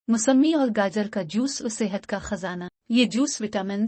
मौसमी और गाजर का जूस सेहत का खजाना। ये जूस विटामिन,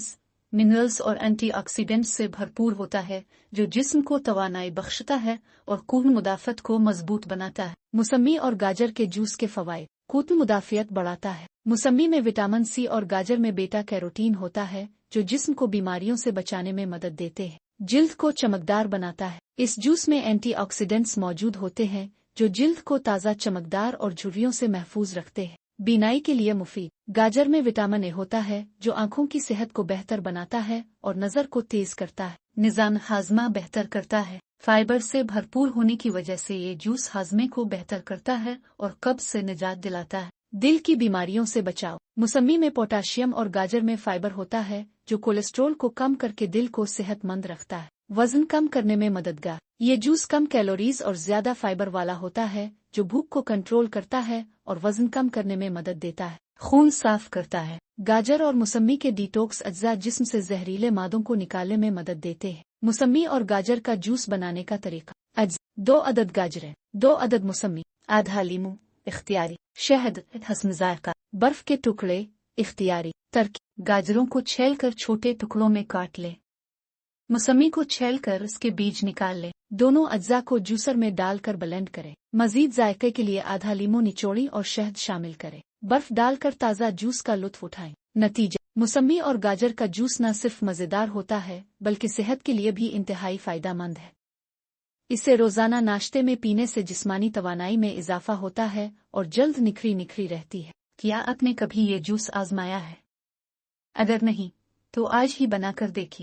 मिनरल्स और एंटीऑक्सीडेंट्स से भरपूर होता है, जो जिस्म को तवानाई बख्शता है और खून मुदाफ़त को मजबूत बनाता है। मौसमी और गाजर के जूस के फ़वाइद। खून मुदाफ़ियत बढ़ाता है। मौसमी में विटामिन सी और गाजर में बीटा कैरोटीन होता है, जो जिस्म को बीमारियों से बचाने में मदद देते हैं। जिल्द को चमकदार बनाता है। इस जूस में एंटीऑक्सीडेंट्स मौजूद होते हैं, जो जिल्द को ताज़ा, चमकदार और झुर्रियों से महफूज रखते हैं। बीनाई के लिए मुफीद। गाजर में विटामिन ए होता है, जो आंखों की सेहत को बेहतर बनाता है और नज़र को तेज करता है। निज़ाम हाजमा बेहतर करता है। फाइबर से भरपूर होने की वजह से ये जूस हाजमे को बेहतर करता है और कब्ज से निजात दिलाता है। दिल की बीमारियों से बचाव। मौसमी में पोटाशियम और गाजर में फाइबर होता है, जो कोलेस्ट्रॉल को कम करके दिल को सेहतमंद रखता है। वजन कम करने में मददगार। ये जूस कम कैलोरीज और ज्यादा फाइबर वाला होता है, जो भूख को कंट्रोल करता है और वजन कम करने में मदद देता है। खून साफ करता है। गाजर और मौसमी के डिटॉक्स अज्जा जिस्म से जहरीले मादों को निकालने में मदद देते हैं। मौसमी और गाजर का जूस बनाने का तरीका। 2 अदद गाजरें, 2 अदद मौसमी, आधा लीमू इख्तियारी, शहद हस्न जायका, बर्फ के टुकड़े इख्तियारी। तरकीब। गाजरों को छीलकर छोटे टुकड़ों में काट ले। मौसमी को छीलकर इसके बीज निकाल ले। दोनों अज्जा को जूसर में डालकर ब्लेंड करें। मजीद जायके के लिए आधा लीमू निचोड़ी और शहद शामिल करें। बर्फ डालकर ताज़ा जूस का लुत्फ उठाएं। नतीजा। मौसमी और गाजर का जूस न सिर्फ मज़ेदार होता है, बल्कि सेहत के लिए भी इंतहाई फ़ायदेमंद है। इसे रोज़ाना नाश्ते में पीने से जिस्मानी तवानाई में इजाफा होता है और जल्द निखरी निखरी रहती है। क्या आपने कभी ये जूस आजमाया है? अगर नहीं, तो आज ही बनाकर देखिए।